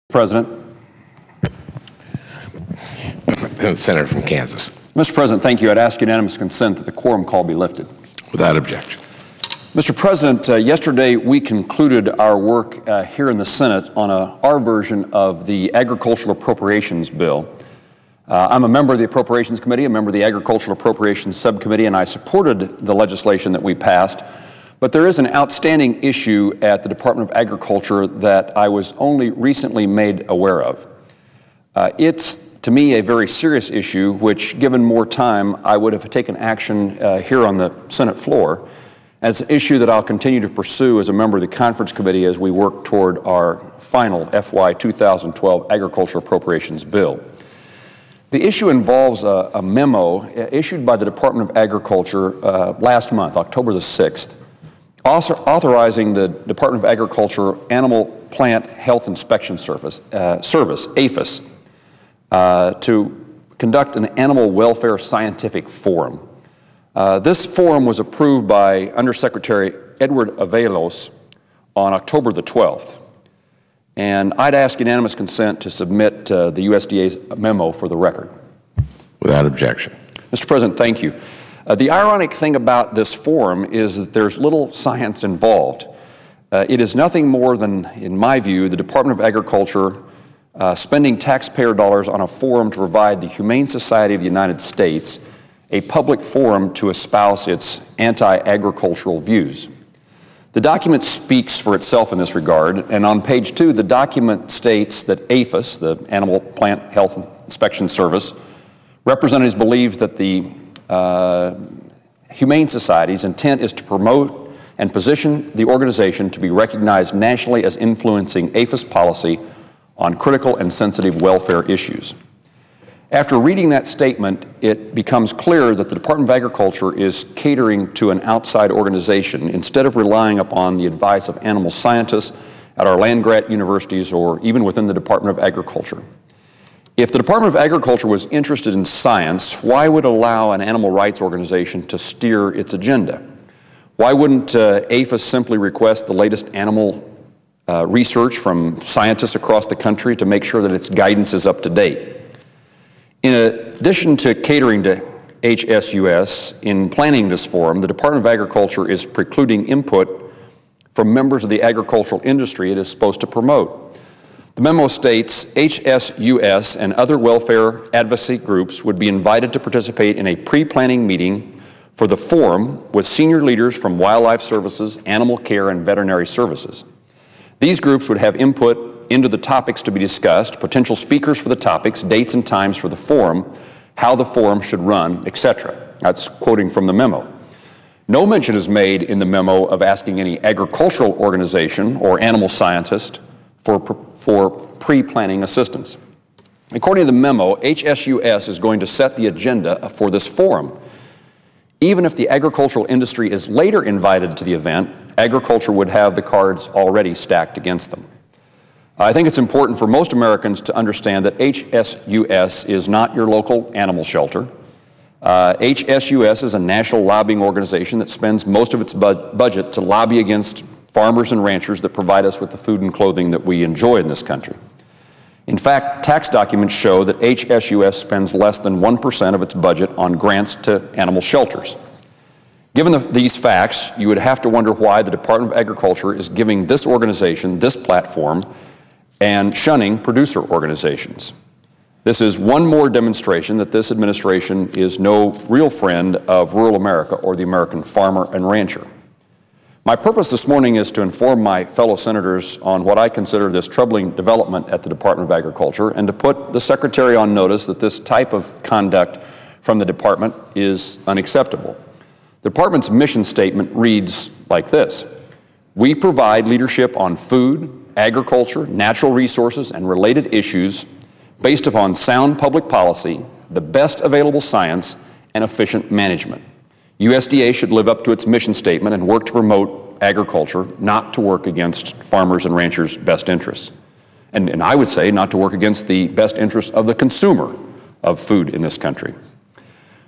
President. The Senator from Kansas. Mr. President, thank you. I'd ask unanimous consent that the quorum call be lifted. Without objection. Mr. President, yesterday we concluded our work here in the Senate on our version of the Agricultural Appropriations Bill. I'm a member of the Appropriations Committee, a member of the Agricultural Appropriations Subcommittee, and I supported the legislation that we passed. But there is an outstanding issue at the Department of Agriculture that I was only recently made aware of. It's, to me, a very serious issue, which, given more time, I would have taken action here on the Senate floor. And it's an issue that I'll continue to pursue as a member of the Conference Committee as we work toward our final FY 2012 Agricultural Appropriations Bill. The issue involves a memo issued by the Department of Agriculture last month, October the 6th, authorizing the Department of Agriculture Animal Plant Health Inspection Service, APHIS, to conduct an animal welfare scientific forum. This forum was approved by Undersecretary Edward Avalos on October the 12th. And I'd ask unanimous consent to submit the USDA's memo for the record. Without objection. Mr. President, thank you. The ironic thing about this forum is that there's little science involved. It is nothing more than, in my view, the Department of Agriculture spending taxpayer dollars on a forum to provide the Humane Society of the United States a public forum to espouse its anti-agricultural views. The document speaks for itself in this regard, and on page 2, the document states that APHIS, the Animal Plant Health Inspection Service, representatives believe that the Humane Society's intent is to promote and position the organization to be recognized nationally as influencing APHIS policy on critical and sensitive welfare issues. After reading that statement, it becomes clear that the Department of Agriculture is catering to an outside organization instead of relying upon the advice of animal scientists at our land-grant universities or even within the Department of Agriculture. If the Department of Agriculture was interested in science, why would it allow an animal rights organization to steer its agenda? Why wouldn't APHIS simply request the latest animal research from scientists across the country to make sure that its guidance is up to date? In addition to catering to HSUS, in planning this forum, the Department of Agriculture is precluding input from members of the agricultural industry it is supposed to promote. The memo states HSUS and other welfare advocacy groups would be invited to participate in a pre-planning meeting for the forum with senior leaders from wildlife services, animal care, and veterinary services. These groups would have input into the topics to be discussed, potential speakers for the topics, dates and times for the forum, how the forum should run, etc. That's quoting from the memo. No mention is made in the memo of asking any agricultural organization or animal scientist for pre-planning assistance. According to the memo, HSUS is going to set the agenda for this forum. Even if the agricultural industry is later invited to the event, agriculture would have the cards already stacked against them. I think it's important for most Americans to understand that HSUS is not your local animal shelter. HSUS is a national lobbying organization that spends most of its budget to lobby against farmers and ranchers that provide us with the food and clothing that we enjoy in this country. In fact, tax documents show that HSUS spends less than 1% of its budget on grants to animal shelters. Given these facts, you would have to wonder why the Department of Agriculture is giving this organization this platform and shunning producer organizations. This is one more demonstration that this administration is no real friend of rural America or the American farmer and rancher. My purpose this morning is to inform my fellow senators on what I consider this troubling development at the Department of Agriculture and to put the Secretary on notice that this type of conduct from the Department is unacceptable. The Department's mission statement reads like this: "We provide leadership on food, agriculture, natural resources, and related issues based upon sound public policy, the best available science, and efficient management. USDA should live up to its mission statement and work to promote agriculture, not to work against farmers and ranchers' best interests. And I would say not to work against the best interests of the consumer of food in this country.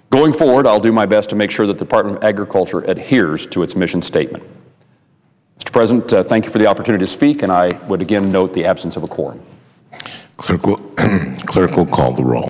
Going forward, I'll do my best to make sure that the Department of Agriculture adheres to its mission statement." Mr. President, thank you for the opportunity to speak, and I would again note the absence of a quorum. Clerk will call the roll.